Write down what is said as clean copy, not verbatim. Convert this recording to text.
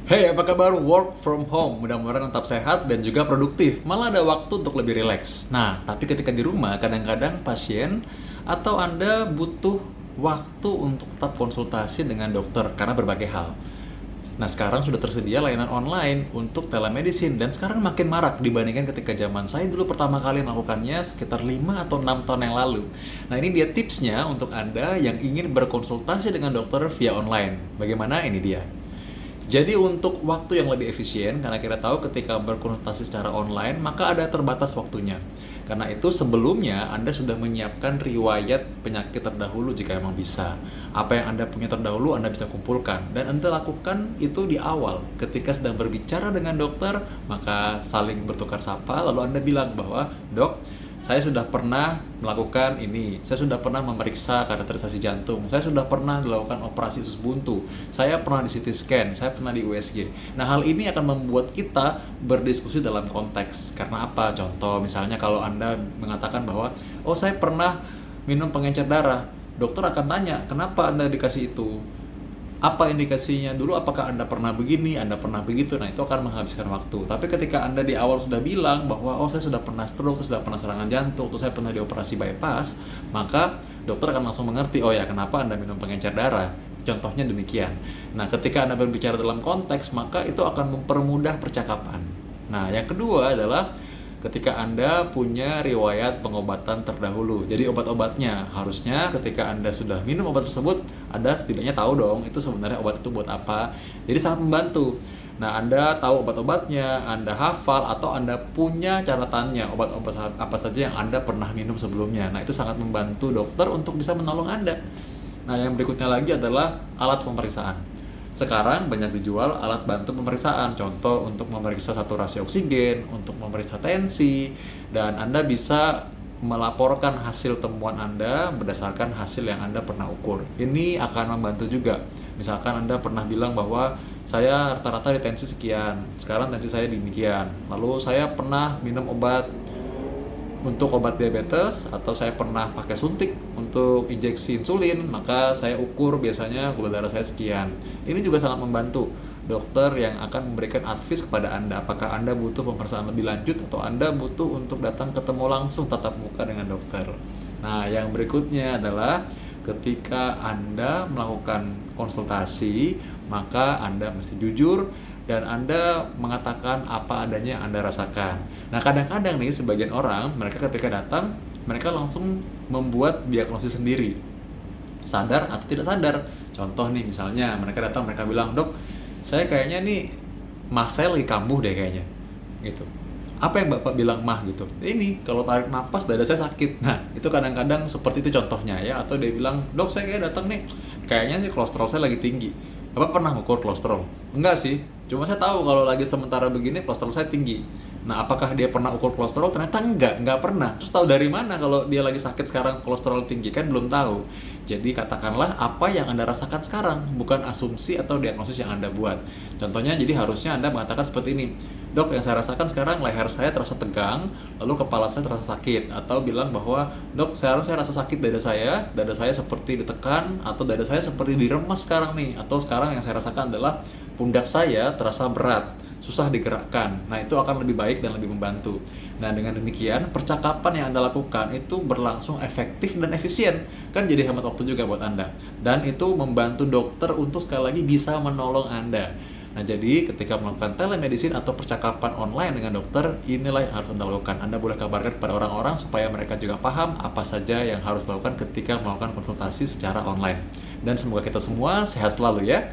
Hey, apa kabar? Work from home. Mudah-mudahan tetap sehat dan juga produktif. Malah ada waktu untuk lebih rileks. Nah, tapi ketika di rumah, kadang-kadang pasien atau Anda butuh waktu untuk tetap konsultasi dengan dokter karena berbagai hal. Nah, sekarang sudah tersedia layanan online untuk telemedicine dan sekarang makin marak dibandingkan ketika zaman saya dulu pertama kali melakukannya sekitar 5 atau 6 tahun yang lalu. Nah, ini dia tipsnya untuk Anda yang ingin berkonsultasi dengan dokter via online. Bagaimana? Ini dia. Jadi untuk waktu yang lebih efisien, karena kita tahu ketika berkonsultasi secara online, maka ada terbatas waktunya. Karena itu sebelumnya Anda sudah menyiapkan riwayat penyakit terdahulu jika memang bisa. Apa yang Anda punya terdahulu Anda bisa kumpulkan. Dan Anda lakukan itu di awal. Ketika sedang berbicara dengan dokter, maka saling bertukar sapa, lalu Anda bilang bahwa, "Dok, saya sudah pernah melakukan ini, saya sudah pernah memeriksa kateterisasi jantung, saya sudah pernah dilakukan operasi usus buntu, saya pernah di CT scan, saya pernah di USG. Nah, hal ini akan membuat kita berdiskusi dalam konteks. Karena apa? Contoh, misalnya kalau Anda mengatakan bahwa, oh saya pernah minum pengencer darah, dokter akan tanya, kenapa Anda dikasih itu? Apa indikasinya dulu, apakah Anda pernah begini, Anda pernah begitu. Nah, itu akan menghabiskan waktu. Tapi ketika Anda di awal sudah bilang bahwa oh saya sudah pernah stroke, saya sudah pernah serangan jantung, atau saya pernah dioperasi bypass, maka dokter akan langsung mengerti, oh ya, kenapa Anda minum pengencer darah. Contohnya demikian. Nah, ketika Anda berbicara dalam konteks, maka itu akan mempermudah percakapan. Nah, yang kedua adalah ketika Anda punya riwayat pengobatan terdahulu. Jadi obat-obatnya harusnya ketika Anda sudah minum obat tersebut, Anda setidaknya tahu dong itu sebenarnya obat itu buat apa. Jadi sangat membantu. Nah, Anda tahu obat-obatnya, Anda hafal, atau Anda punya catatannya obat-obat apa saja yang Anda pernah minum sebelumnya. Nah, itu sangat membantu dokter untuk bisa menolong Anda. Nah, yang berikutnya lagi adalah alat pemeriksaan. Sekarang banyak dijual alat bantu pemeriksaan, contoh untuk memeriksa saturasi oksigen, untuk memeriksa tensi, dan Anda bisa melaporkan hasil temuan Anda berdasarkan hasil yang Anda pernah ukur. Ini akan membantu juga. Misalkan Anda pernah bilang bahwa saya rata-rata di tensi sekian, sekarang tensi saya demikian. Lalu saya pernah minum obat untuk obat diabetes, atau saya pernah pakai suntik untuk injeksi insulin, maka saya ukur biasanya gula darah saya sekian. Ini juga sangat membantu dokter yang akan memberikan advies kepada Anda, apakah Anda butuh pemeriksaan lebih lanjut atau Anda butuh untuk datang ketemu langsung tatap muka dengan dokter. Nah, yang berikutnya adalah ketika Anda melakukan konsultasi, maka Anda mesti jujur dan Anda mengatakan apa adanya yang Anda rasakan. Nah, kadang-kadang nih sebagian orang, mereka ketika datang, mereka langsung membuat diagnosis sendiri. Sadar atau tidak sadar. Contoh nih, misalnya mereka datang, mereka bilang, "Dok, saya kayaknya nih mah saya lagi kambuh deh kayaknya." Gitu. Apa yang Bapak bilang mah gitu? Ini, kalau tarik napas dada saya sakit. Nah, itu kadang-kadang seperti itu contohnya ya. Atau dia bilang, "Dok, saya kayak datang nih, kayaknya sih kolesterol saya lagi tinggi." Bapak pernah mengukur kolesterol? Enggak sih, cuma saya tahu kalau lagi sementara begini kolesterol saya tinggi. Nah, apakah dia pernah ukur kolesterol? Ternyata enggak pernah. Terus tahu dari mana kalau dia lagi sakit sekarang kolesterol tinggi? Kan belum tahu. Jadi katakanlah apa yang Anda rasakan sekarang, bukan asumsi atau diagnosis yang Anda buat. Contohnya, jadi harusnya Anda mengatakan seperti ini, "Dok, yang saya rasakan sekarang leher saya terasa tegang, lalu kepala saya terasa sakit." Atau bilang bahwa, "Dok, sekarang saya rasa sakit dada saya seperti ditekan, atau dada saya seperti diremas sekarang nih, atau sekarang yang saya rasakan adalah pundak saya terasa berat, susah digerakkan." Nah, itu akan lebih baik dan lebih membantu. Nah, dengan demikian, percakapan yang Anda lakukan itu berlangsung efektif dan efisien. Kan jadi hemat waktu juga buat Anda. Dan itu membantu dokter untuk sekali lagi bisa menolong Anda. Nah, jadi ketika melakukan telemedicine atau percakapan online dengan dokter, inilah yang harus Anda lakukan. Anda boleh kabarkan kepada orang-orang supaya mereka juga paham apa saja yang harus dilakukan ketika melakukan konsultasi secara online. Dan semoga kita semua sehat selalu ya.